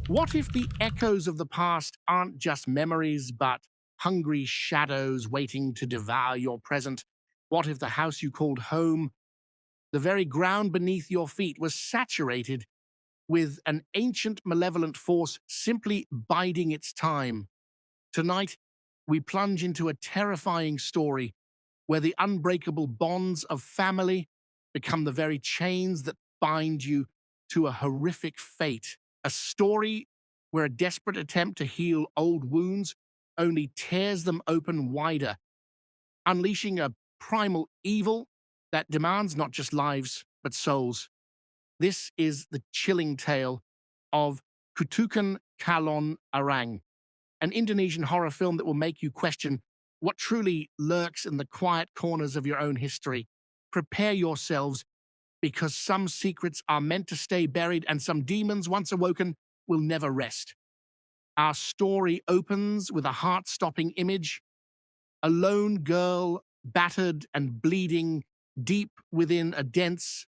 What if the echoes of the past aren't just memories, but hungry shadows waiting to devour your present? What if the house you called home, the very ground beneath your feet, was saturated with an ancient malevolent force simply biding its time? Tonight, we plunge into a terrifying story where the unbreakable bonds of family become the very chains that bind you to a horrific fate. A story where a desperate attempt to heal old wounds only tears them open wider, unleashing a primal evil that demands not just lives, but souls. This is the chilling tale of Kutukan Calon Arang, an Indonesian horror film that will make you question what truly lurks in the quiet corners of your own history. Prepare yourselves, because some secrets are meant to stay buried and some demons, once awoken, will never rest. Our story opens with a heart-stopping image: a lone girl, battered and bleeding, deep within a dense,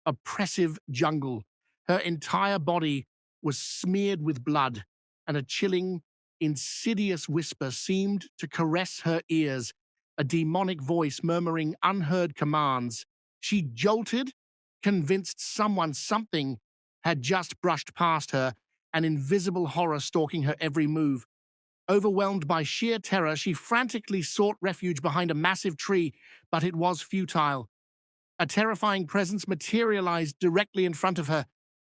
oppressive jungle. Her entire body was smeared with blood, and a chilling, insidious whisper seemed to caress her ears, a demonic voice murmuring unheard commands. She jolted, convinced something had just brushed past her, an invisible horror stalking her every move. Overwhelmed by sheer terror, she frantically sought refuge behind a massive tree, but it was futile. A terrifying presence materialized directly in front of her,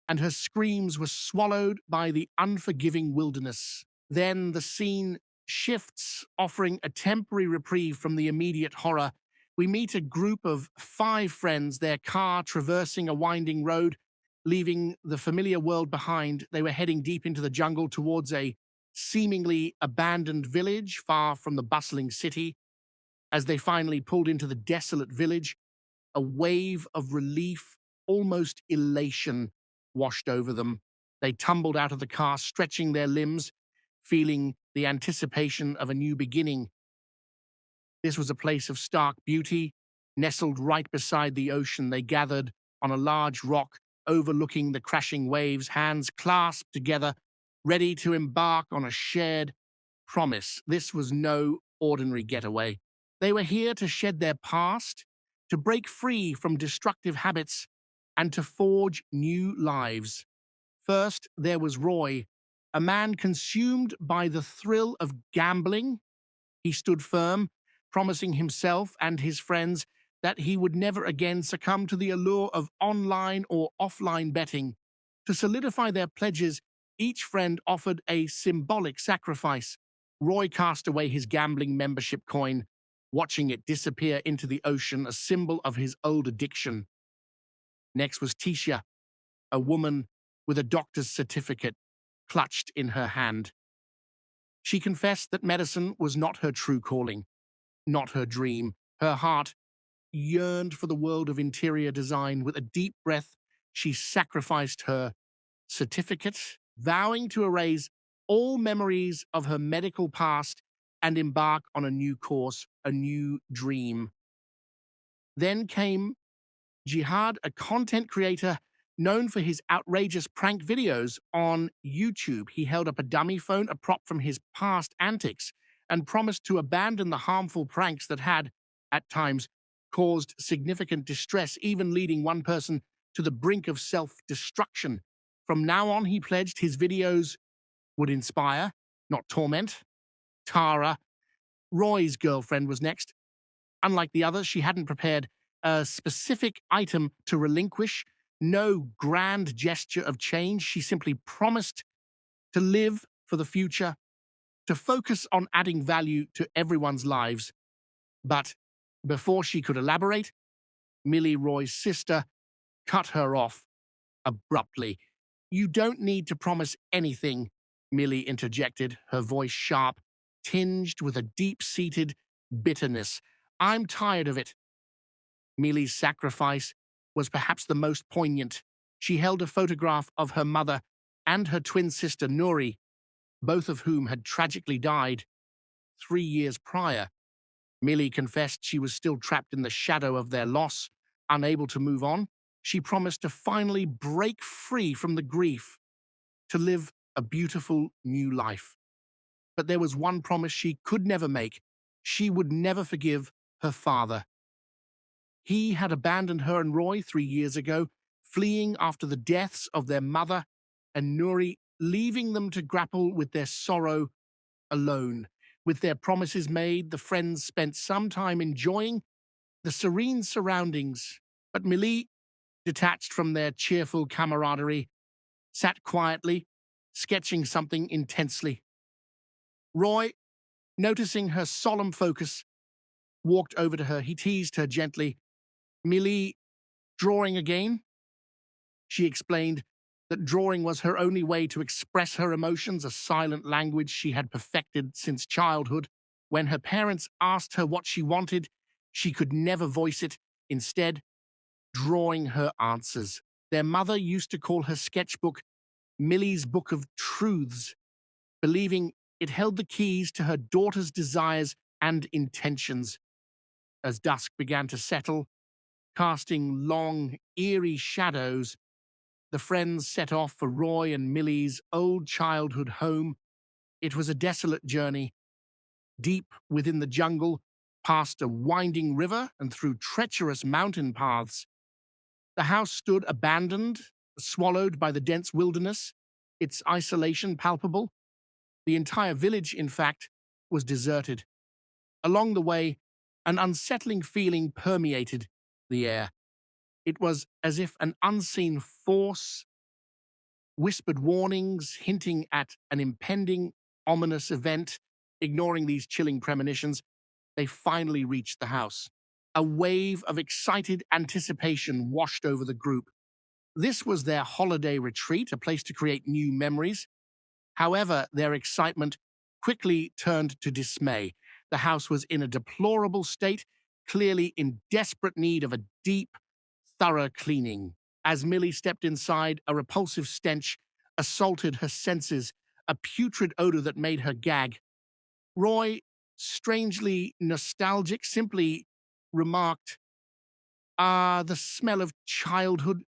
and her screams were swallowed by the unforgiving wilderness. Then the scene shifts, offering a temporary reprieve from the immediate horror. We meet a group of 5 friends, their car traversing a winding road. Leaving the familiar world behind, they were heading deep into the jungle towards a seemingly abandoned village far from the bustling city. As they finally pulled into the desolate village, a wave of relief, almost elation, washed over them. They tumbled out of the car, stretching their limbs, feeling the anticipation of a new beginning. This was a place of stark beauty, nestled right beside the ocean. They gathered on a large rock, overlooking the crashing waves, hands clasped together, ready to embark on a shared promise. This was no ordinary getaway. They were here to shed their past, to break free from destructive habits, and to forge new lives. First, there was Roy, a man consumed by the thrill of gambling. He stood firm, promising himself and his friends that he would never again succumb to the allure of online or offline betting. To solidify their pledges, each friend offered a symbolic sacrifice. Roy cast away his gambling membership coin, watching it disappear into the ocean, a symbol of his old addiction. Next was Tisha, a woman with a doctor's certificate clutched in her hand. She confessed that medicine was not her true calling, not her dream. Her heart yearned for the world of interior design. With a deep breath, she sacrificed her certificate, vowing to erase all memories of her medical past and embark on a new course, a new dream. Then came Jihad, a content creator known for his outrageous prank videos on YouTube. He held up a dummy phone, a prop from his past antics, and promised to abandon the harmful pranks that had, at times, caused significant distress, even leading one person to the brink of self-destruction. From now on, he pledged his videos would inspire, not torment. Tara, Roy's girlfriend, was next. Unlike the others, she hadn't prepared a specific item to relinquish, no grand gesture of change. She simply promised to live for the future, to focus on adding value to everyone's lives. But before she could elaborate, Mili, Roy's sister, cut her off abruptly. "You don't need to promise anything," Mili interjected, her voice sharp, tinged with a deep-seated bitterness. "I'm tired of it." Mili's sacrifice was perhaps the most poignant. She held a photograph of her mother and her twin sister, Nuri, both of whom had tragically died 3 years prior. Mili confessed she was still trapped in the shadow of their loss, unable to move on. She promised to finally break free from the grief, to live a beautiful new life. But there was one promise she could never make. She would never forgive her father. He had abandoned her and Roy 3 years ago, fleeing after the deaths of their mother and Nuri, leaving them to grapple with their sorrow alone. With their promises made, the friends spent some time enjoying the serene surroundings. But Mili, detached from their cheerful camaraderie, sat quietly, sketching something intensely. Roy, noticing her solemn focus, walked over to her. He teased her gently. "Mili, drawing again?" She explained that drawing was her only way to express her emotions, a silent language she had perfected since childhood. When her parents asked her what she wanted, she could never voice it, instead drawing her answers. Their mother used to call her sketchbook Millie's Book of Truths, believing it held the keys to her daughter's desires and intentions. As dusk began to settle, casting long, eerie shadows, the friends set off for Roy and Millie's old childhood home. It was a desolate journey, deep within the jungle, past a winding river and through treacherous mountain paths. The house stood abandoned, swallowed by the dense wilderness, its isolation palpable. The entire village, in fact, was deserted. Along the way, an unsettling feeling permeated the air. It was as if an unseen force whispered warnings, hinting at an impending, ominous event. Ignoring these chilling premonitions, they finally reached the house. A wave of excited anticipation washed over the group. This was their holiday retreat, a place to create new memories. However, their excitement quickly turned to dismay. The house was in a deplorable state, clearly in desperate need of a deep, thorough cleaning. As Millie stepped inside, a repulsive stench assaulted her senses, a putrid odor that made her gag. Roy, strangely nostalgic, simply remarked, the smell of childhood."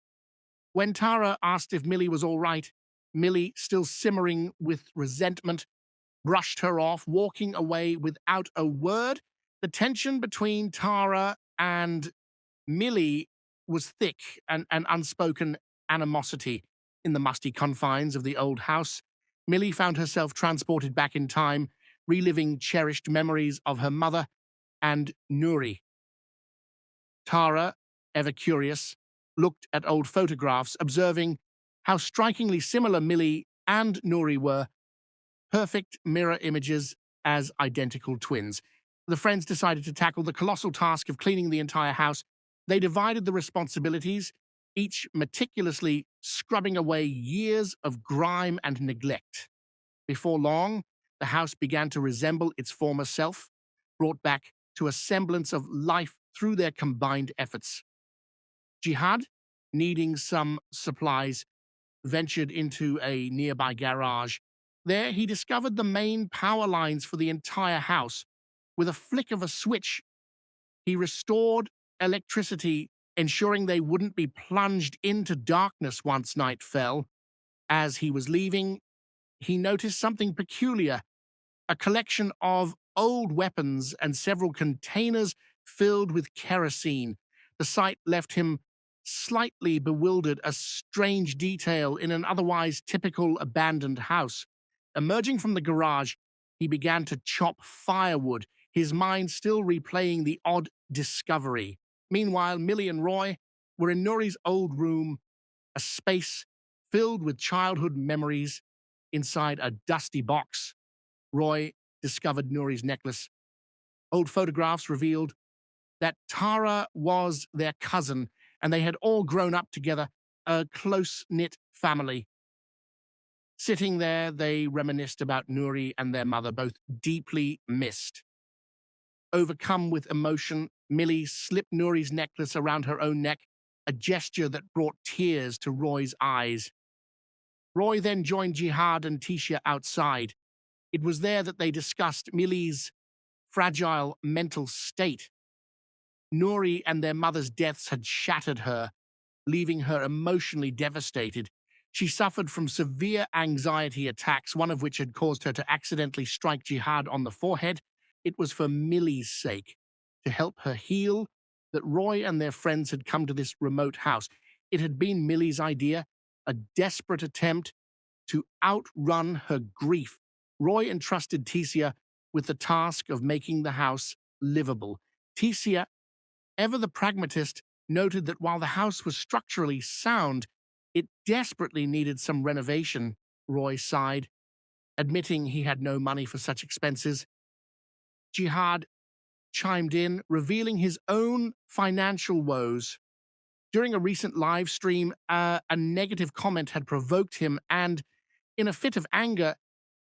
When Tara asked if Millie was all right, Millie, still simmering with resentment, brushed her off, walking away without a word. The tension between Tara and Millie was thick, and an unspoken animosity in the musty confines of the old house. Millie found herself transported back in time, reliving cherished memories of her mother and Nuri. Tara, ever curious, looked at old photographs, observing how strikingly similar Millie and Nuri were, perfect mirror images as identical twins. The friends decided to tackle the colossal task of cleaning the entire house. They divided the responsibilities, each meticulously scrubbing away years of grime and neglect. Before long, the house began to resemble its former self, brought back to a semblance of life through their combined efforts. Jihad, needing some supplies, ventured into a nearby garage. There, he discovered the main power lines for the entire house. With a flick of a switch, he restored electricity, ensuring they wouldn't be plunged into darkness once night fell. As he was leaving, he noticed something peculiar: a collection of old weapons and several containers filled with kerosene. The sight left him slightly bewildered, a strange detail in an otherwise typical abandoned house. Emerging from the garage, he began to chop firewood, his mind still replaying the odd discovery. Meanwhile, Millie and Roy were in Nuri's old room, a space filled with childhood memories. Inside a dusty box, Roy discovered Nuri's necklace. Old photographs revealed that Tara was their cousin, and they had all grown up together, a close-knit family. Sitting there, they reminisced about Nuri and their mother, both deeply missed. Overcome with emotion, Millie slipped Nuri's necklace around her own neck, a gesture that brought tears to Roy's eyes. Roy then joined Jihad and Tisha outside. It was there that they discussed Millie's fragile mental state. Nuri and their mother's deaths had shattered her, leaving her emotionally devastated. She suffered from severe anxiety attacks, one of which had caused her to accidentally strike Jihad on the forehead. It was for Mili's sake, to help her heal, that Roy and their friends had come to this remote house. It had been Mili's idea, a desperate attempt to outrun her grief. Roy entrusted Tecia with the task of making the house livable. Tecia, ever the pragmatist, noted that while the house was structurally sound, it desperately needed some renovation. Roy sighed, admitting he had no money for such expenses. Jihad chimed in, revealing his own financial woes. During a recent live stream, a negative comment had provoked him, and in a fit of anger,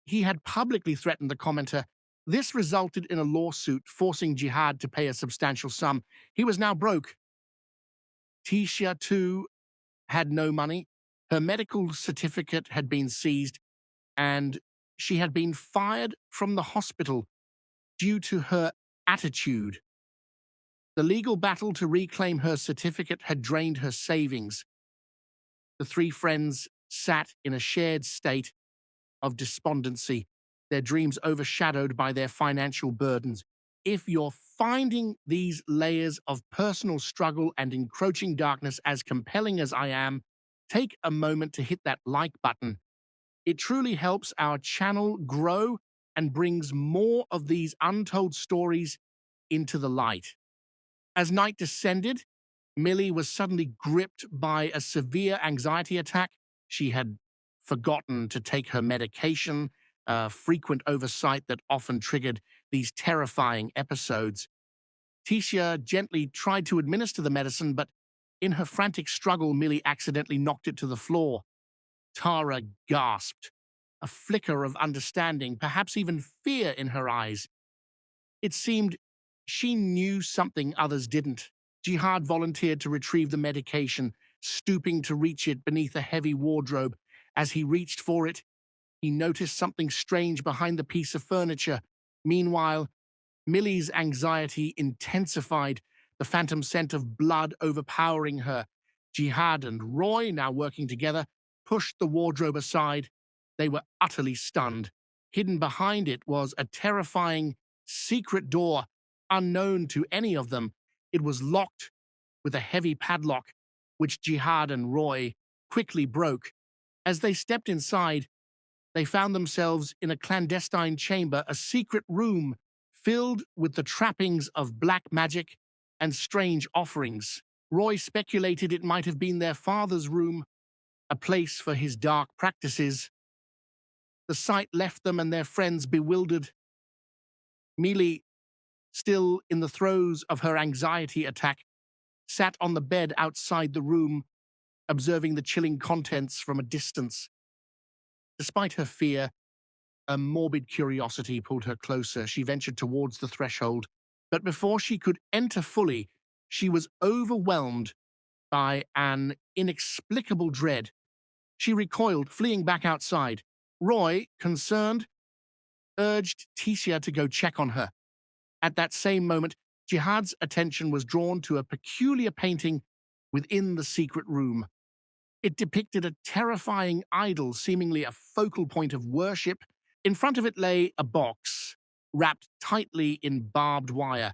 he had publicly threatened the commenter. This resulted in a lawsuit forcing Jihad to pay a substantial sum. He was now broke. Tecia, too, had no money. Her medical certificate had been seized, and she had been fired from the hospital due to her attitude. The legal battle to reclaim her certificate had drained her savings. The three friends sat in a shared state of despondency, their dreams overshadowed by their financial burdens. If you're finding these layers of personal struggle and encroaching darkness as compelling as I am, take a moment to hit that like button. It truly helps our channel grow and brings more of these untold stories into the light. As night descended, Mili was suddenly gripped by a severe anxiety attack. She had forgotten to take her medication, a frequent oversight that often triggered these terrifying episodes. Tecia gently tried to administer the medicine, but in her frantic struggle, Mili accidentally knocked it to the floor. Tara gasped, a flicker of understanding, perhaps even fear in her eyes. It seemed she knew something others didn't. Jihad volunteered to retrieve the medication, stooping to reach it beneath a heavy wardrobe. As he reached for it, he noticed something strange behind the piece of furniture. Meanwhile, Mili's anxiety intensified, the phantom scent of blood overpowering her. Jihad and Roy, now working together, pushed the wardrobe aside. They were utterly stunned. Hidden behind it was a terrifying, secret door, unknown to any of them. It was locked with a heavy padlock, which Jihad and Roy quickly broke. As they stepped inside, they found themselves in a clandestine chamber, a secret room filled with the trappings of black magic and strange offerings. Roy speculated it might have been their father's room, a place for his dark practices. The sight left them and their friends bewildered. Mili, still in the throes of her anxiety attack, sat on the bed outside the room, observing the chilling contents from a distance. Despite her fear, a morbid curiosity pulled her closer. She ventured towards the threshold, but before she could enter fully, she was overwhelmed by an inexplicable dread. She recoiled, fleeing back outside. Roy, concerned, urged Tecia to go check on her. At that same moment, Jihad's attention was drawn to a peculiar painting within the secret room. It depicted a terrifying idol, seemingly a focal point of worship. In front of it lay a box, wrapped tightly in barbed wire.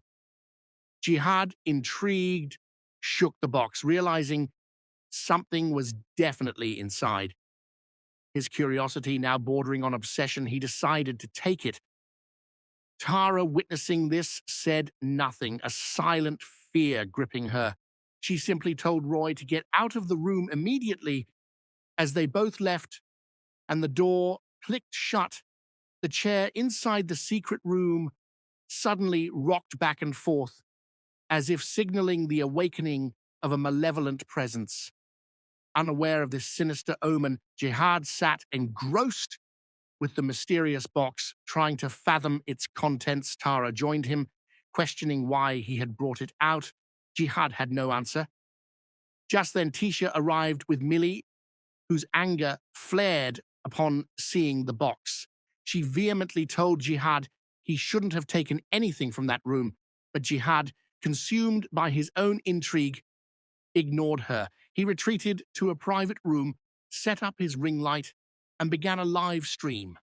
Jihad, intrigued, shook the box, realizing something was definitely inside. His curiosity now bordering on obsession, he decided to take it. Tara, witnessing this, said nothing, a silent fear gripping her. She simply told Roy to get out of the room immediately. As they both left and the door clicked shut, the chair inside the secret room suddenly rocked back and forth, as if signaling the awakening of a malevolent presence. Unaware of this sinister omen, Jihad sat engrossed with the mysterious box, trying to fathom its contents. Tara joined him, questioning why he had brought it out. Jihad had no answer. Just then, Tecia arrived with Mili, whose anger flared upon seeing the box. She vehemently told Jihad he shouldn't have taken anything from that room, but Jihad, consumed by his own intrigue, ignored her. He retreated to a private room, set up his ring light and began a live stream.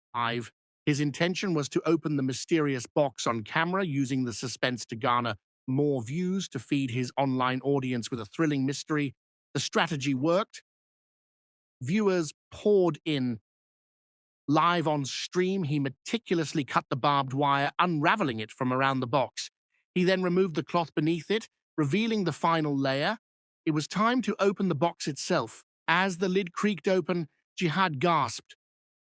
His intention was to open the mysterious box on camera, using the suspense to garner more views to feed his online audience with a thrilling mystery. The strategy worked. Viewers poured in. Live on stream, he meticulously cut the barbed wire, unraveling it from around the box. He then removed the cloth beneath it, revealing the final layer. It was time to open the box itself. As the lid creaked open, Jihad gasped.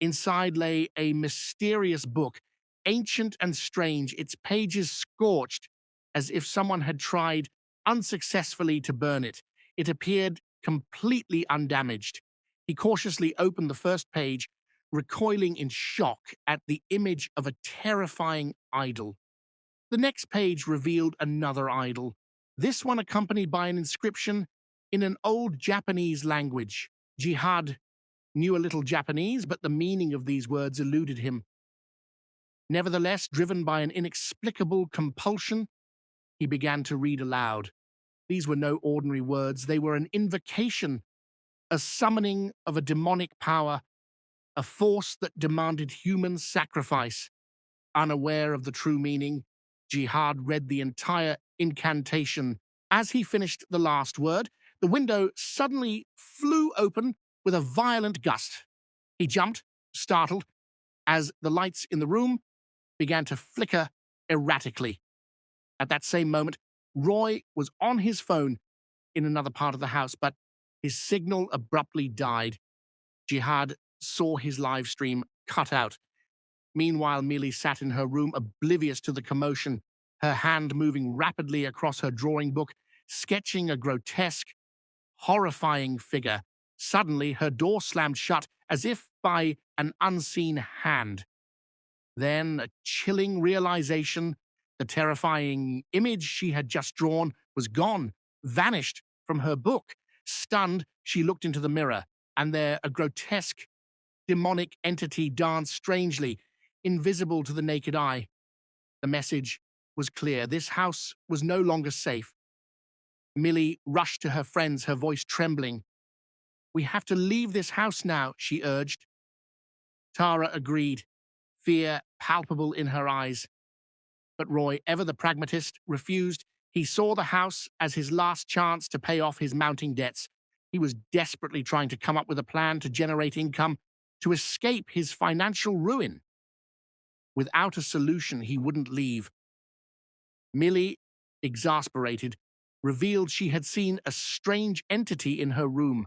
Inside lay a mysterious book, ancient and strange, its pages scorched, as if someone had tried unsuccessfully to burn it. It appeared completely undamaged. He cautiously opened the first page, recoiling in shock at the image of a terrifying idol. The next page revealed another idol, this one accompanied by an inscription in an old Japanese language. Jihad knew a little Japanese, but the meaning of these words eluded him. Nevertheless, driven by an inexplicable compulsion, he began to read aloud. These were no ordinary words. They were an invocation, a summoning of a demonic power, a force that demanded human sacrifice. Unaware of the true meaning, Jihad read the entire incantation. As he finished the last word, the window suddenly flew open with a violent gust. He jumped, startled, as the lights in the room began to flicker erratically. At that same moment, Roy was on his phone in another part of the house, but his signal abruptly died. Jihad saw his live stream cut out. Meanwhile, Mili sat in her room, oblivious to the commotion, her hand moving rapidly across her drawing book, sketching a grotesque, horrifying figure. Suddenly, her door slammed shut as if by an unseen hand. Then, a chilling realization, the terrifying image she had just drawn was gone, vanished from her book. Stunned, she looked into the mirror, and there a grotesque, demonic entity danced strangely, invisible to the naked eye. The message was clear. This house was no longer safe. Mili rushed to her friends, her voice trembling. "We have to leave this house now," she urged. Tara agreed, fear palpable in her eyes. But Roy, ever the pragmatist, refused. He saw the house as his last chance to pay off his mounting debts. He was desperately trying to come up with a plan to generate income, to escape his financial ruin. Without a solution, he wouldn't leave. Mili, exasperated, revealed she had seen a strange entity in her room.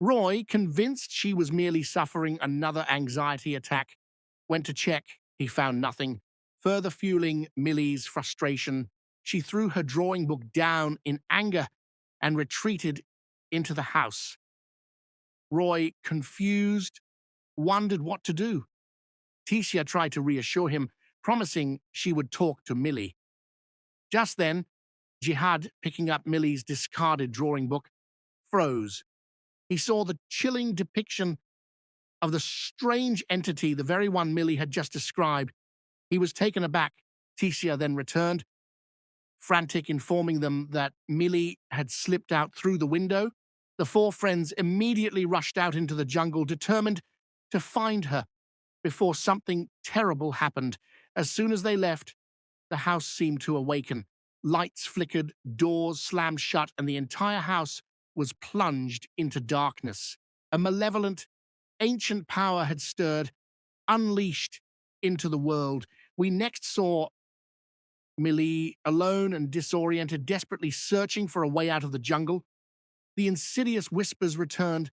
Roy, convinced she was merely suffering another anxiety attack, went to check. He found nothing. Further fueling Mili's frustration, she threw her drawing book down in anger and retreated into the house. Roy, confused, wondered what to do. Tisha tried to reassure him, promising she would talk to Mili. Just then, Jihad, picking up Mili's discarded drawing book, froze. He saw the chilling depiction of the strange entity, the very one Mili had just described. He was taken aback. Tisha then returned, frantic, informing them that Mili had slipped out through the window. The four friends immediately rushed out into the jungle, determined to find her before something terrible happened. As soon as they left, the house seemed to awaken. Lights flickered, doors slammed shut, and the entire house was plunged into darkness. A malevolent, ancient power had stirred, unleashed into the world. We next saw Mili, alone and disoriented, desperately searching for a way out of the jungle. The insidious whispers returned,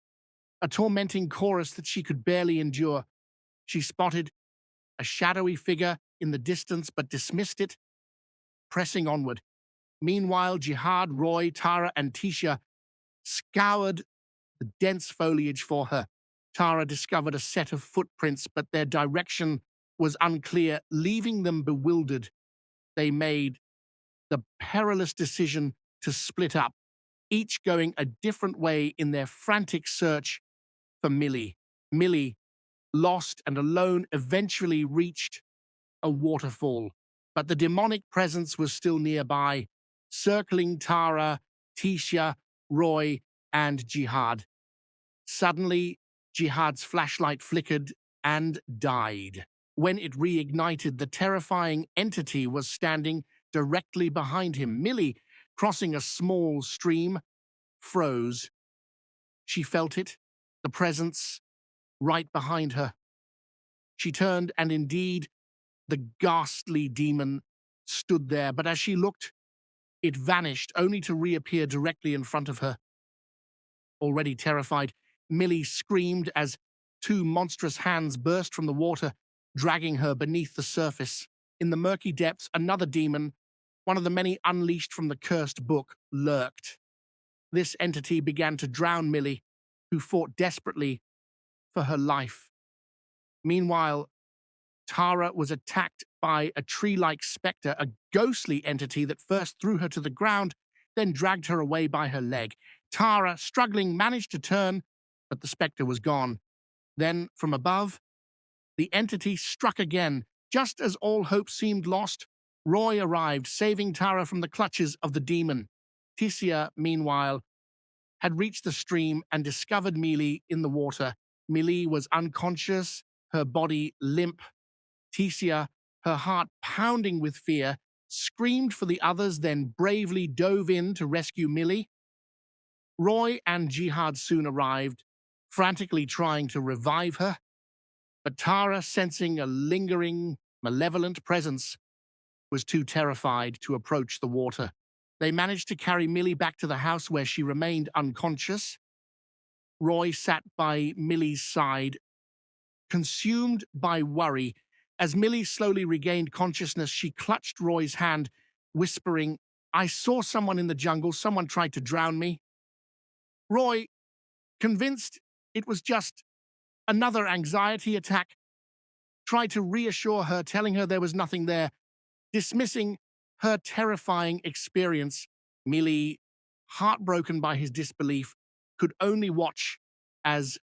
a tormenting chorus that she could barely endure. She spotted a shadowy figure in the distance, but dismissed it, pressing onward. Meanwhile, Jihad, Roy, Tara, and Tisha scoured the dense foliage for her. Tara discovered a set of footprints, but their direction was unclear, leaving them bewildered. They made the perilous decision to split up, each going a different way in their frantic search for Mili. Mili, lost and alone, eventually reached a waterfall, but the demonic presence was still nearby, circling Tara, Tisha, Roy, and Jihad. Suddenly, Jihad's flashlight flickered and died. When it reignited, the terrifying entity was standing directly behind him. Mili, crossing a small stream, froze. She felt it, the presence, right behind her. She turned, and indeed, the ghastly demon stood there, but as she looked, it vanished, only to reappear directly in front of her. Already terrified, Mili screamed as two monstrous hands burst from the water, dragging her beneath the surface. In the murky depths, another demon, one of the many unleashed from the cursed book, lurked. This entity began to drown Mili, who fought desperately for her life. Meanwhile, Tara was attacked by a tree-like spectre, a ghostly entity that first threw her to the ground, then dragged her away by her leg. Tara, struggling, managed to turn, but the spectre was gone. Then, from above, the entity struck again. Just as all hope seemed lost, Roy arrived, saving Tara from the clutches of the demon. Tisia, meanwhile, had reached the stream and discovered Mili in the water. Mili was unconscious, her body limp. Tisia, her heart pounding with fear, screamed for the others, then bravely dove in to rescue Mili. Roy and Jihad soon arrived, frantically trying to revive her, but Tara, sensing a lingering, malevolent presence, was too terrified to approach the water. They managed to carry Mili back to the house where she remained unconscious. Roy sat by Mili's side, consumed by worry. As Mili slowly regained consciousness, she clutched Roy's hand, whispering, "I saw someone in the jungle. Someone tried to drown me." Roy, convinced it was just another anxiety attack, tried to reassure her, telling her there was nothing there. Dismissing her terrifying experience, Mili, heartbroken by his disbelief, could only watch as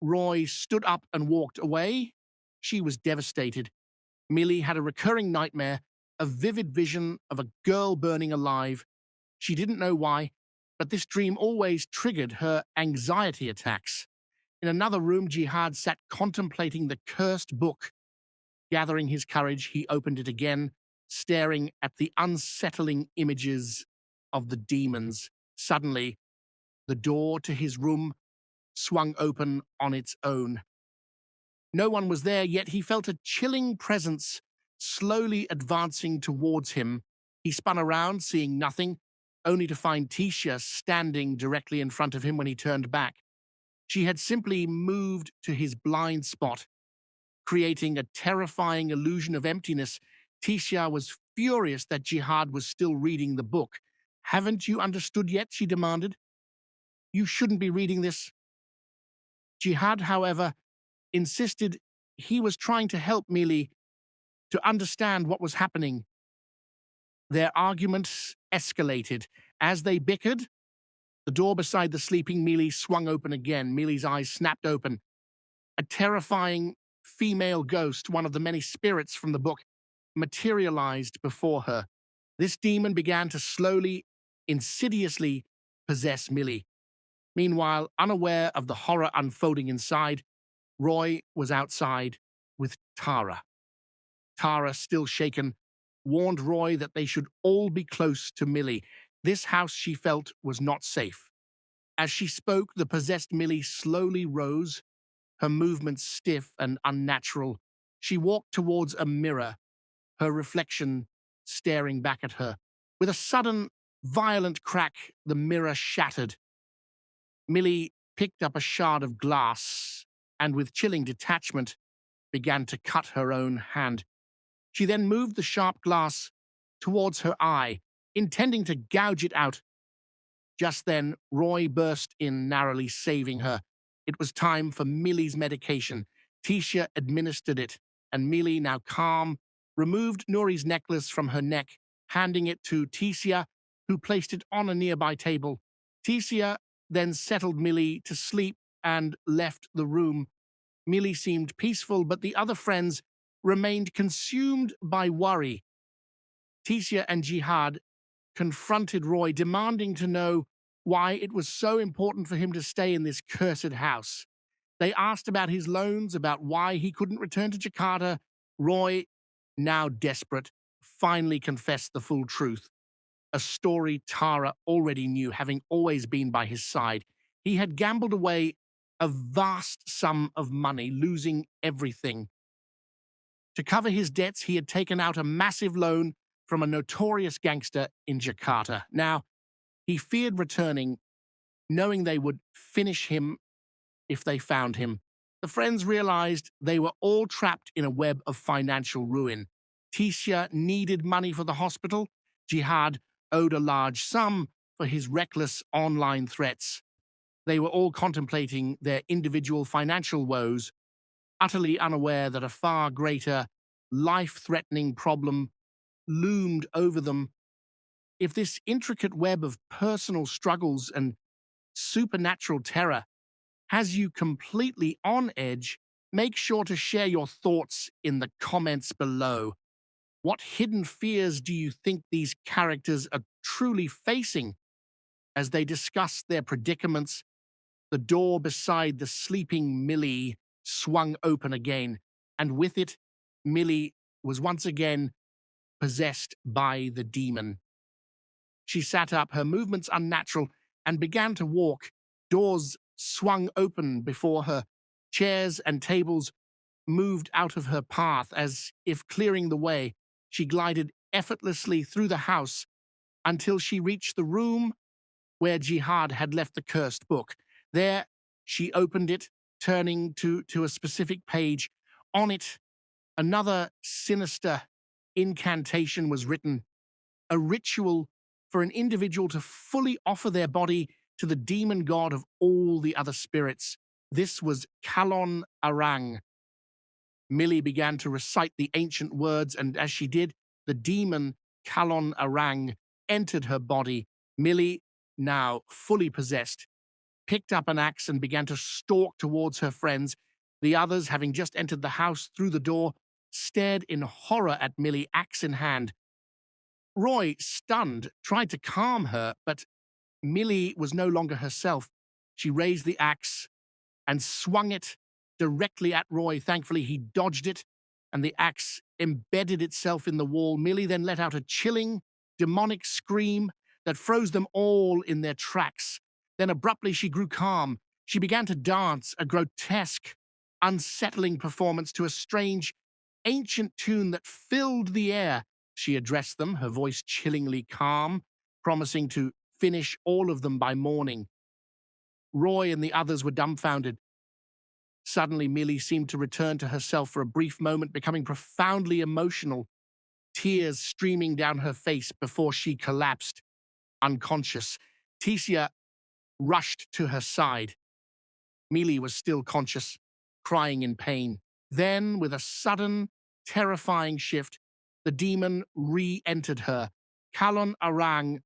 Roy stood up and walked away. She was devastated. Mili had a recurring nightmare, a vivid vision of a girl burning alive. She didn't know why, but this dream always triggered her anxiety attacks. In another room, Jihad sat contemplating the cursed book. Gathering his courage, he opened it again, staring at the unsettling images of the demons. Suddenly, the door to his room swung open on its own. No one was there, yet he felt a chilling presence slowly advancing towards him. He spun around, seeing nothing, only to find Tisia standing directly in front of him when he turned back. She had simply moved to his blind spot, creating a terrifying illusion of emptiness. Tisia was furious that Jihad was still reading the book. "Haven't you understood yet?" she demanded. "You shouldn't be reading this." Jihad, however, insisted he was trying to help Mili to understand what was happening. Their arguments escalated. As they bickered, the door beside the sleeping Mili swung open again. Mili's eyes snapped open. A terrifying female ghost, one of the many spirits from the book, materialized before her. This demon began to slowly, insidiously possess Mili. Meanwhile, unaware of the horror unfolding inside, Roy was outside with Tara. Tara, still shaken, warned Roy that they should all be close to Mili. This house, she felt, was not safe. As she spoke, the possessed Mili slowly rose, her movements stiff and unnatural. She walked towards a mirror, her reflection staring back at her. With a sudden, violent crack, the mirror shattered. Mili picked up a shard of glass and, with chilling detachment, began to cut her own hand. She then moved the sharp glass towards her eye, intending to gouge it out. Just then, Roy burst in, narrowly saving her. It was time for Mili's medication. Tisia administered it, and Mili, now calm, removed Nuri's necklace from her neck, handing it to Tisia, who placed it on a nearby table. Tisia then settled Mili to sleep and left the room. Mili seemed peaceful, but the other friends remained consumed by worry. Tisia and Jihad confronted Roy, demanding to know why it was so important for him to stay in this cursed house. They asked about his loans, about why he couldn't return to Jakarta. Roy, now desperate, finally confessed the full truth. A story Tara already knew, having always been by his side. He had gambled away a vast sum of money, losing everything. To cover his debts, he had taken out a massive loan from a notorious gangster in Jakarta. Now, he feared returning, knowing they would finish him if they found him. The friends realized they were all trapped in a web of financial ruin. Tisha needed money for the hospital. Jihad owed a large sum for his reckless online threats. They were all contemplating their individual financial woes, utterly unaware that a far greater, life-threatening problem loomed over them. If this intricate web of personal struggles and supernatural terror has you completely on edge, make sure to share your thoughts in the comments below. What hidden fears do you think these characters are truly facing as they discuss their predicaments? The door beside the sleeping Mili swung open again, and with it, Mili was once again possessed by the demon. She sat up, her movements unnatural, and began to walk. Doors swung open before her. Chairs and tables moved out of her path as if clearing the way. She glided effortlessly through the house until she reached the room where Jihad had left the cursed book. There, she opened it, turning to a specific page. On it, another sinister incantation was written, a ritual for an individual to fully offer their body to the demon god of all the other spirits. This was Calon Arang. Mili began to recite the ancient words, and as she did, the demon Calon Arang entered her body. Mili, now fully possessed, picked up an axe and began to stalk towards her friends. The others, having just entered the house through the door, stared in horror at Mili, axe in hand. Roy, stunned, tried to calm her, but Mili was no longer herself. She raised the axe and swung it directly at Roy. Thankfully, he dodged it, and the axe embedded itself in the wall. Mili then let out a chilling, demonic scream that froze them all in their tracks. Then abruptly, she grew calm. She began to dance, a grotesque, unsettling performance to a strange, ancient tune that filled the air. She addressed them, her voice chillingly calm, promising to finish all of them by morning. Roy and the others were dumbfounded. Suddenly, Mili seemed to return to herself for a brief moment, becoming profoundly emotional, tears streaming down her face before she collapsed, unconscious. Tisha rushed to her side. Mili was still conscious, crying in pain. Then, with a sudden, terrifying shift, the demon re-entered her. Calon Arang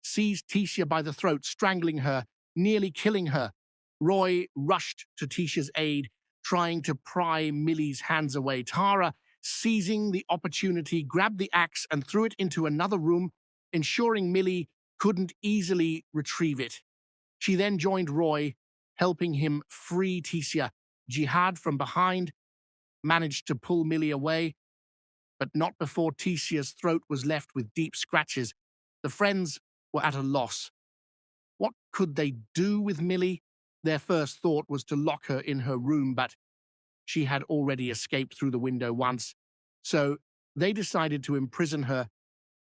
seized Tisha by the throat, strangling her, nearly killing her. Roy rushed to Tisha's aid, trying to pry Mili's hands away. Tara, seizing the opportunity, grabbed the axe and threw it into another room, ensuring Mili couldn't easily retrieve it. She then joined Roy, helping him free Tisha. Jihad, from behind, managed to pull Mili away, but not before Tisha's throat was left with deep scratches. The friends were at a loss. What could they do with Mili? Their first thought was to lock her in her room, but she had already escaped through the window once, so they decided to imprison her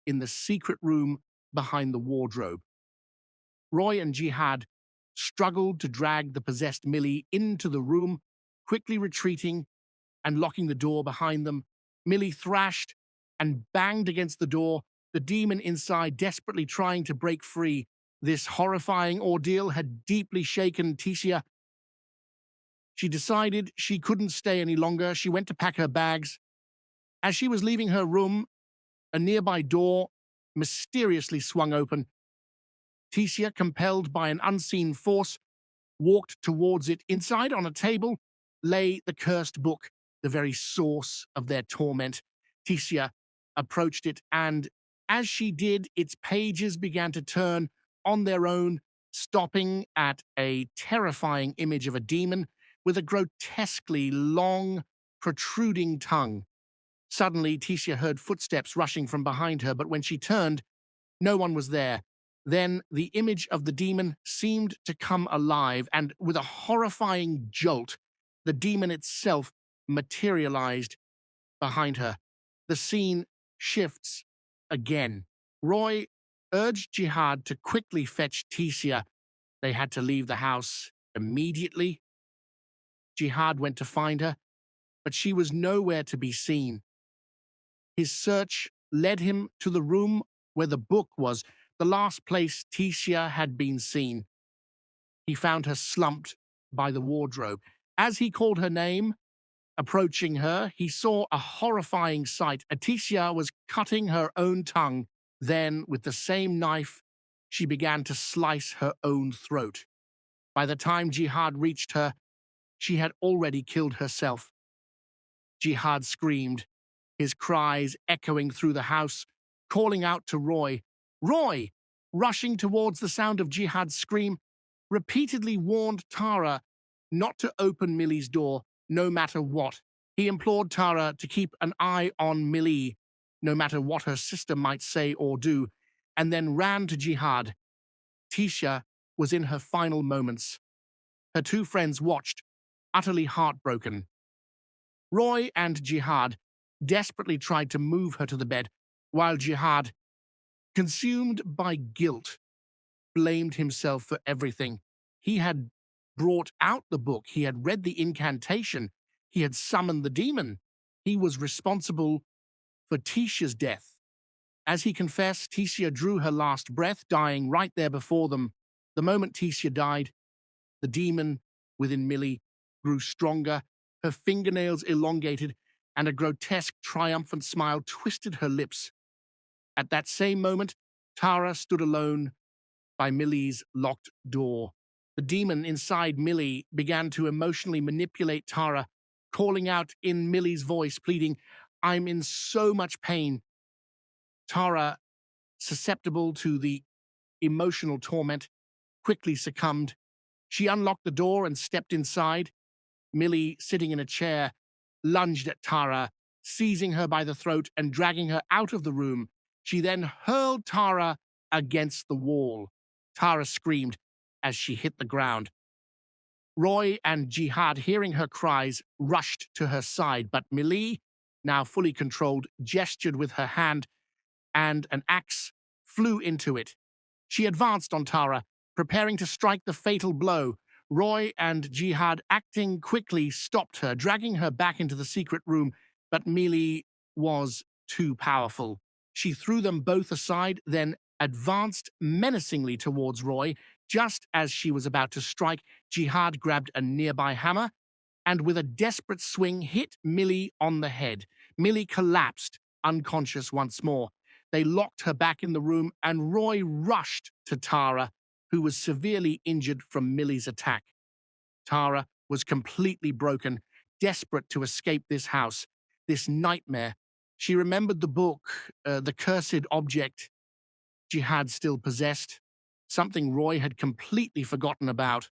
in the secret room behind the wardrobe. Roy and Jihad struggled to drag the possessed Mili into the room, quickly retreating and locking the door behind them. Mili thrashed and banged against the door, the demon inside desperately trying to break free. This horrifying ordeal had deeply shaken Tisha. She decided she couldn't stay any longer. She went to pack her bags. As she was leaving her room, a nearby door mysteriously swung open. Tisha, compelled by an unseen force, walked towards it. Inside, on a table, lay the cursed book, the very source of their torment. Tisha approached it, and as she did, its pages began to turn on their own, stopping at a terrifying image of a demon with a grotesquely long, protruding tongue. Suddenly, Tisha heard footsteps rushing from behind her, but when she turned, no one was there. Then the image of the demon seemed to come alive, and with a horrifying jolt, the demon itself materialized behind her. The scene shifts again. Roy urged Jihad to quickly fetch Tisha. They had to leave the house immediately. Jihad went to find her, but she was nowhere to be seen. His search led him to the room where the book was, the last place Tisha had been seen. He found her slumped by the wardrobe. As he called her name, approaching her, he saw a horrifying sight. Tisha was cutting her own tongue. Then, with the same knife, she began to slice her own throat. By the time Jihad reached her, she had already killed herself. Jihad screamed, his cries echoing through the house, calling out to Roy. Roy, rushing towards the sound of Jihad's scream, repeatedly warned Tara not to open Mili's door, no matter what. He implored Tara to keep an eye on Mili, no matter what her sister might say or do, and then ran to Jihad. Tisha was in her final moments. Her two friends watched, utterly heartbroken. Roy and Jihad desperately tried to move her to the bed, while Jihad, consumed by guilt, blamed himself for everything. He had brought out the book. He had read the incantation. He had summoned the demon. He was responsible for Tisha's death. As he confessed, Tisha drew her last breath, dying right there before them. The moment Tisha died, the demon within Mili grew stronger, her fingernails elongated, and a grotesque, triumphant smile twisted her lips. At that same moment, Tara stood alone by Mili's locked door. The demon inside Mili began to emotionally manipulate Tara, calling out in Mili's voice, pleading, "I'm in so much pain." Tara, susceptible to the emotional torment, quickly succumbed. She unlocked the door and stepped inside. Mili, sitting in a chair, lunged at Tara, seizing her by the throat and dragging her out of the room. She then hurled Tara against the wall. Tara screamed as she hit the ground. Roy and Jihad, hearing her cries, rushed to her side, but Mili, now fully controlled, gestured with her hand, and an axe flew into it. She advanced on Tara, preparing to strike the fatal blow. Roy and Jihad, acting quickly, stopped her, dragging her back into the secret room, but Mili was too powerful. She threw them both aside, then advanced menacingly towards Roy. Just as she was about to strike, Jihad grabbed a nearby hammer and with a desperate swing hit Mili on the head. Mili collapsed, unconscious once more. They locked her back in the room, and Roy rushed to Tara, who was severely injured from Mili's attack. Tara was completely broken, desperate to escape this house, this nightmare. She remembered the book, the cursed object Jihad still possessed, something Roy had completely forgotten about.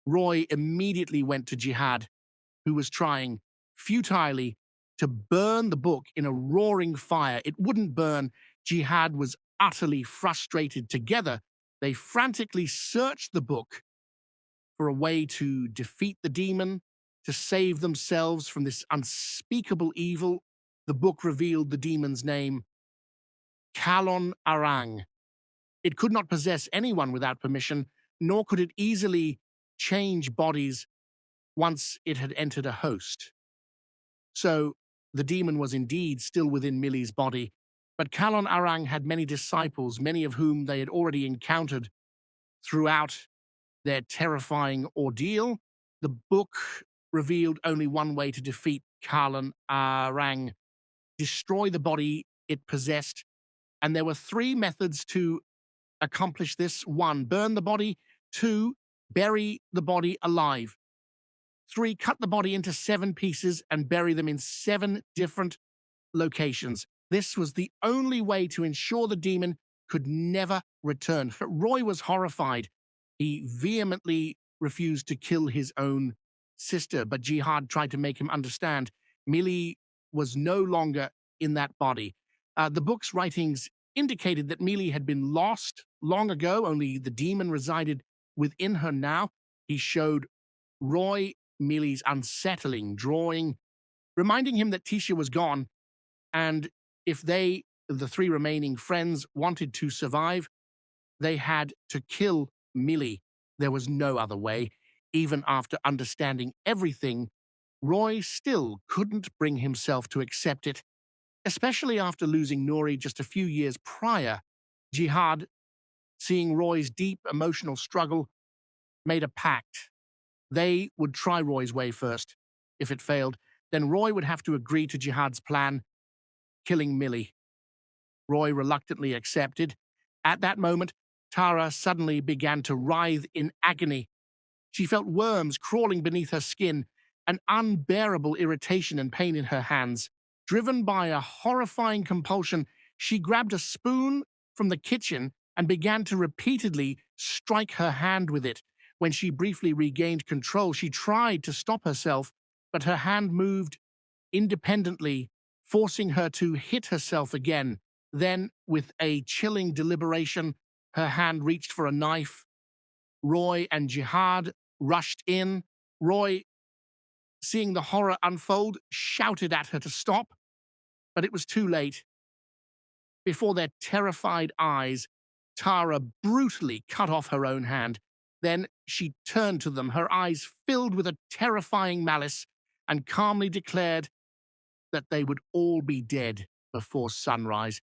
Roy immediately went to Jihad, who was trying, futilely, to burn the book in a roaring fire. It wouldn't burn. Jihad was utterly frustrated. Together, they frantically searched the book for a way to defeat the demon, to save themselves from this unspeakable evil. The book revealed the demon's name, Calon Arang. It could not possess anyone without permission, nor could it easily change bodies once it had entered a host. So, the demon was indeed still within Mili's body, but Calon Arang had many disciples, many of whom they had already encountered throughout their terrifying ordeal. The book revealed only one way to defeat Calon Arang: destroy the body it possessed, and there were three methods to accomplish this. 1, burn the body. 2, bury the body alive. 3, cut the body into 7 pieces and bury them in 7 different locations. This was the only way to ensure the demon could never return. Roy was horrified. He vehemently refused to kill his own sister, but Jihad tried to make him understand Mili was no longer in that body. The book's writings indicated that Mili had been lost long ago, only the demon resided within her now. He showed Roy Mili's unsettling drawing, reminding him that Tisha was gone, and if they, the three remaining friends, wanted to survive, they had to kill Mili. There was no other way. Even after understanding everything, Roy still couldn't bring himself to accept it, especially after losing Nuri just a few years prior. Jihad, seeing Roy's deep emotional struggle, made a pact. They would try Roy's way first. If it failed, then Roy would have to agree to Jihad's plan, killing Mili. Roy reluctantly accepted. At that moment, Tara suddenly began to writhe in agony. She felt worms crawling beneath her skin, an unbearable irritation and pain in her hands. Driven by a horrifying compulsion, she grabbed a spoon from the kitchen and began to repeatedly strike her hand with it. When she briefly regained control, she tried to stop herself, but her hand moved independently, forcing her to hit herself again. Then, with a chilling deliberation, her hand reached for a knife. Roy and Jihad rushed in. Roy, seeing the horror unfold, shouted at her to stop, but it was too late. Before their terrified eyes, Tara brutally cut off her own hand. Then she turned to them, her eyes filled with a terrifying malice, and calmly declared that they would all be dead before sunrise.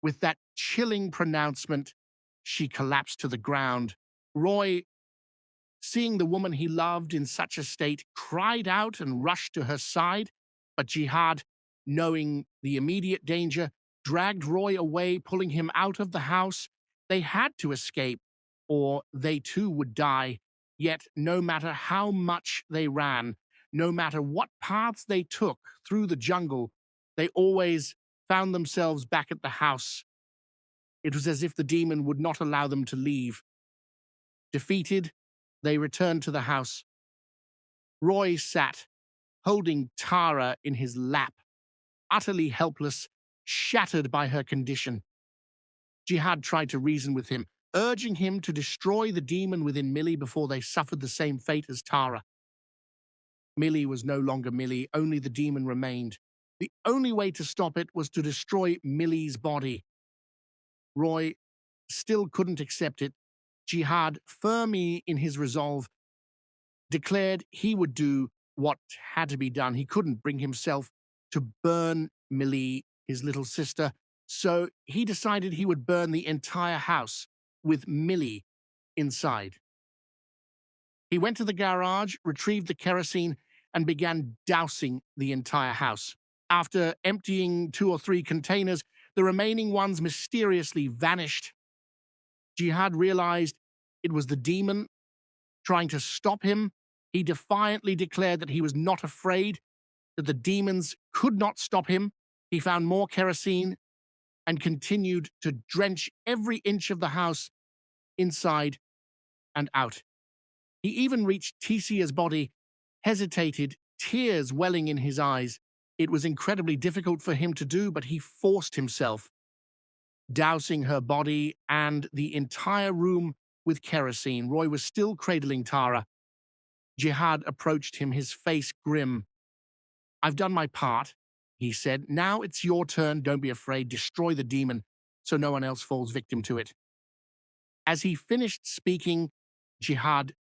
With that chilling pronouncement, she collapsed to the ground. Roy, seeing the woman he loved in such a state, cried out and rushed to her side, but Jihad, knowing the immediate danger, dragged Roy away, pulling him out of the house. They had to escape, or they too would die. Yet, no matter how much they ran, no matter what paths they took through the jungle, they always found themselves back at the house. It was as if the demon would not allow them to leave. Defeated, they returned to the house. Roy sat, holding Tara in his lap, utterly helpless, shattered by her condition. Jihad tried to reason with him, urging him to destroy the demon within Mili before they suffered the same fate as Tara. Mili was no longer Mili, only the demon remained. The only way to stop it was to destroy Mili's body. Roy still couldn't accept it. Jihad, firm in his resolve, declared he would do what had to be done. He couldn't bring himself to burn Mili, his little sister, so he decided he would burn the entire house with Mili inside. He went to the garage, retrieved the kerosene, and began dousing the entire house. After emptying 2 or 3 containers, the remaining ones mysteriously vanished. Jihad realized it was the demon trying to stop him. He defiantly declared that he was not afraid, that the demons could not stop him. He found more kerosene and continued to drench every inch of the house, inside and out. He even reached Tisia's body, hesitated, tears welling in his eyes. It was incredibly difficult for him to do, but he forced himself, dousing her body and the entire room with kerosene. Roy was still cradling Tara. Jihad approached him, his face grim. "I've done my part," he said. "Now it's your turn. Don't be afraid. Destroy the demon so no one else falls victim to it." As he finished speaking, Jihad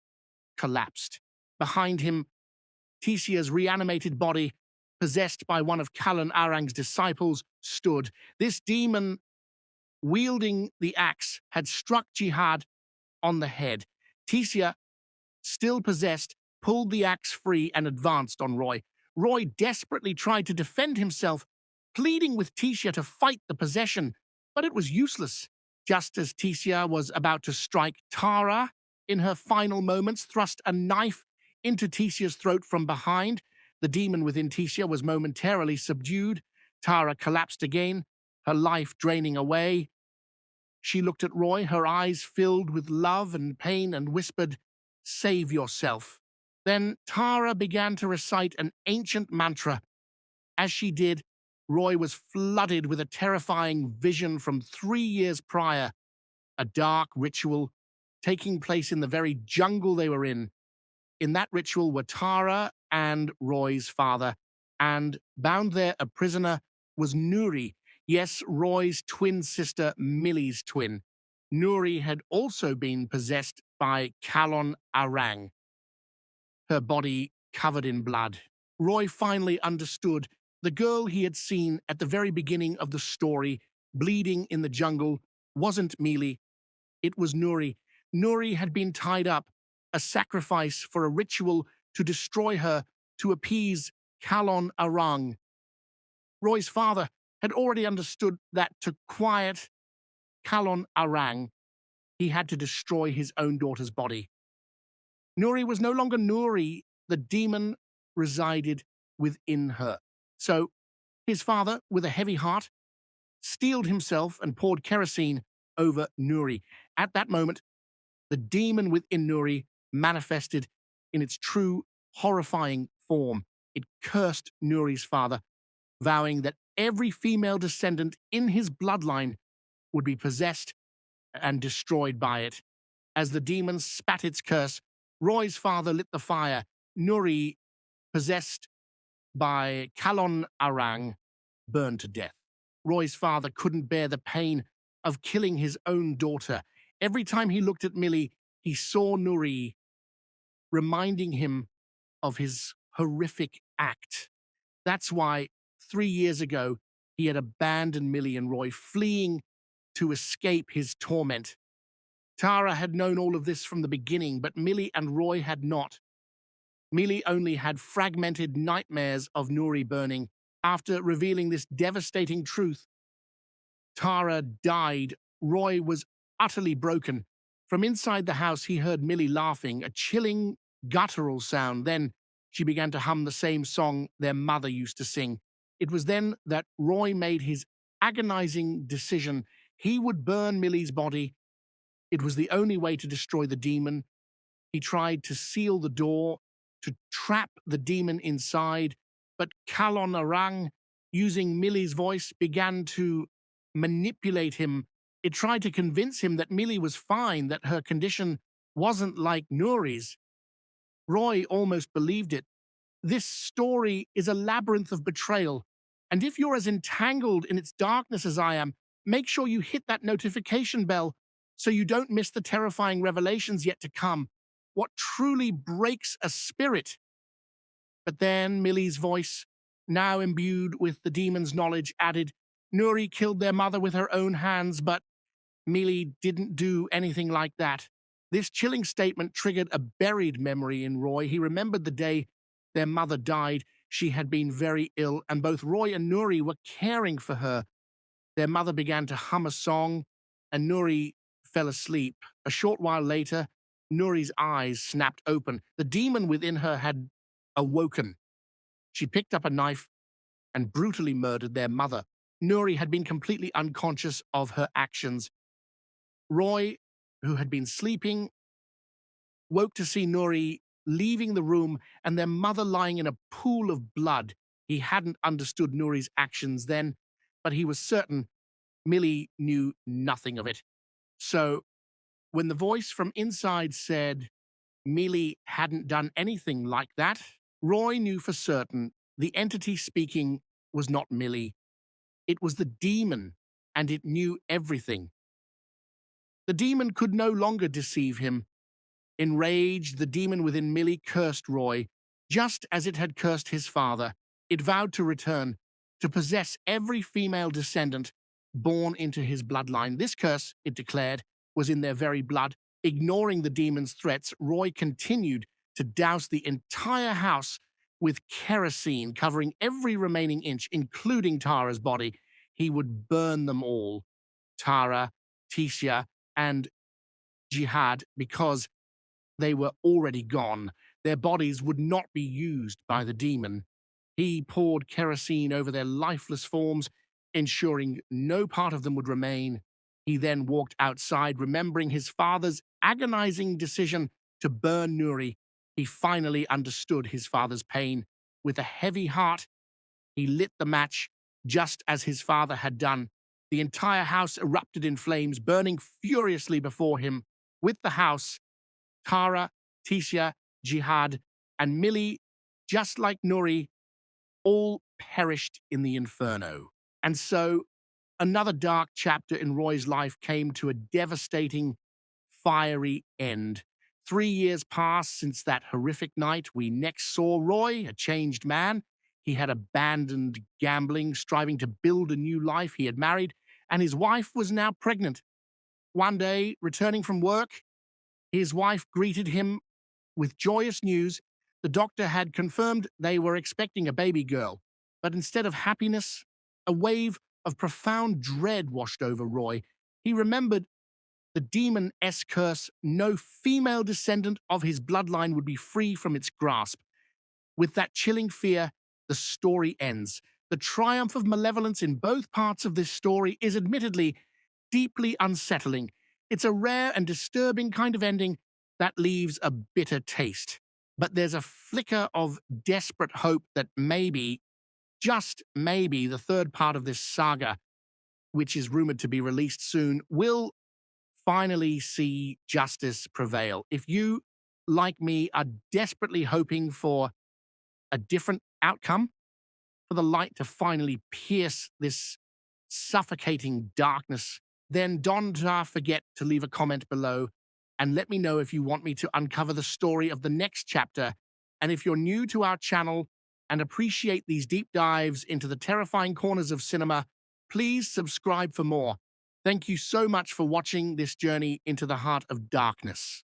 collapsed. Behind him, Tisia's reanimated body, possessed by one of Calon Arang's disciples, stood. This demon, wielding the axe, had struck Jihad on the head. Tisia, still possessed, pulled the axe free and advanced on Roy. Roy desperately tried to defend himself, pleading with Tisia to fight the possession, but it was useless. Just as Tisia was about to strike, Tara, in her final moments, thrust a knife into Tisia's throat from behind. The demon within Tisia was momentarily subdued. Tara collapsed again, her life draining away. She looked at Roy, her eyes filled with love and pain, and whispered, "Save yourself." Then Tara began to recite an ancient mantra. As she did, Roy was flooded with a terrifying vision from 3 years prior, a dark ritual taking place in the very jungle they were in. In that ritual were Tara and Roy's father, and bound there a prisoner was Nuri, yes, Roy's twin sister, Mili's twin. Nuri had also been possessed by Calon Arang, her body covered in blood. Roy finally understood. The girl he had seen at the very beginning of the story, bleeding in the jungle, wasn't Mili, it was Nuri. Nuri had been tied up, a sacrifice for a ritual to destroy her, to appease Calon Arang. Roy's father had already understood that to quiet Calon Arang, he had to destroy his own daughter's body. Nuri was no longer Nuri, the demon resided within her. So his father, with a heavy heart, steeled himself and poured kerosene over Nuri. At that moment, the demon within Nuri manifested in its true, horrifying form. It cursed Nuri's father, vowing that every female descendant in his bloodline would be possessed and destroyed by it. As the demon spat its curse, Roy's father lit the fire. Nuri, possessed by Calon Arang, burned to death. Roy's father couldn't bear the pain of killing his own daughter. Every time he looked at Mili, he saw Nuri, reminding him of his horrific act. That's why 3 years ago, he had abandoned Mili and Roy, fleeing to escape his torment. Tara had known all of this from the beginning, but Mili and Roy had not. Mili only had fragmented nightmares of Nuri burning. After revealing this devastating truth, Tara died. Roy was utterly broken. From inside the house, he heard Mili laughing, a chilling, guttural sound. Then she began to hum the same song their mother used to sing. It was then that Roy made his agonizing decision. He would burn Mili's body. It was the only way to destroy the demon. He tried to seal the door, to trap the demon inside, but Calon Arang, using Mili's voice, began to manipulate him. It tried to convince him that Mili was fine, that her condition wasn't like Nuri's. Roy almost believed it. This story is a labyrinth of betrayal, and if you're as entangled in its darkness as I am, make sure you hit that notification bell so you don't miss the terrifying revelations yet to come. What truly breaks a spirit. But then Mili's voice, now imbued with the demon's knowledge, added, Nuri killed their mother with her own hands, but Mili didn't do anything like that. This chilling statement triggered a buried memory in Roy. He remembered the day their mother died. She had been very ill, and both Roy and Nuri were caring for her. Their mother began to hum a song, and Nuri fell asleep. A short while later, Nuri's eyes snapped open. The demon within her had awoken. She picked up a knife and brutally murdered their mother. Nuri had been completely unconscious of her actions. Roy, who had been sleeping, woke to see Nuri leaving the room and their mother lying in a pool of blood. He hadn't understood Nuri's actions then, but he was certain Mili knew nothing of it. So, when the voice from inside said Mili hadn't done anything like that, Roy knew for certain the entity speaking was not Mili. It was the demon, and it knew everything. The demon could no longer deceive him. Enraged, the demon within Mili cursed Roy, just as it had cursed his father. It vowed to return, to possess every female descendant born into his bloodline. This curse, it declared, was in their very blood. Ignoring the demon's threats, Roy continued to douse the entire house with kerosene, covering every remaining inch, including Tara's body. He would burn them all, Tara, Tisha, and Jihad, because they were already gone. Their bodies would not be used by the demon. He poured kerosene over their lifeless forms, ensuring no part of them would remain. He then walked outside, remembering his father's agonizing decision to burn Nuri. He finally understood his father's pain. With a heavy heart, he lit the match just as his father had done. The entire house erupted in flames, burning furiously before him. With the house, Tara, Tisha, Jihad, and Mili, just like Nuri, all perished in the inferno. And so, another dark chapter in Roy's life came to a devastating, fiery end. 3 years passed since that horrific night we next saw Roy, a changed man. He had abandoned gambling, striving to build a new life. He had married, and his wife was now pregnant. One day, returning from work, his wife greeted him with joyous news. The doctor had confirmed they were expecting a baby girl. But instead of happiness, a wave of profound dread washed over Roy. He remembered the demon S curse. No female descendant of his bloodline would be free from its grasp. With that chilling fear, the story ends. The triumph of malevolence in both parts of this story is admittedly deeply unsettling. It's a rare and disturbing kind of ending that leaves a bitter taste. But there's a flicker of desperate hope that maybe, just maybe, the third part of this saga, which is rumored to be released soon, will finally see justice prevail. If you, like me, are desperately hoping for a different outcome, for the light to finally pierce this suffocating darkness, then don't forget to leave a comment below and let me know if you want me to uncover the story of the next chapter. And if you're new to our channel and appreciate these deep dives into the terrifying corners of cinema, please subscribe for more. Thank you so much for watching this journey into the heart of darkness.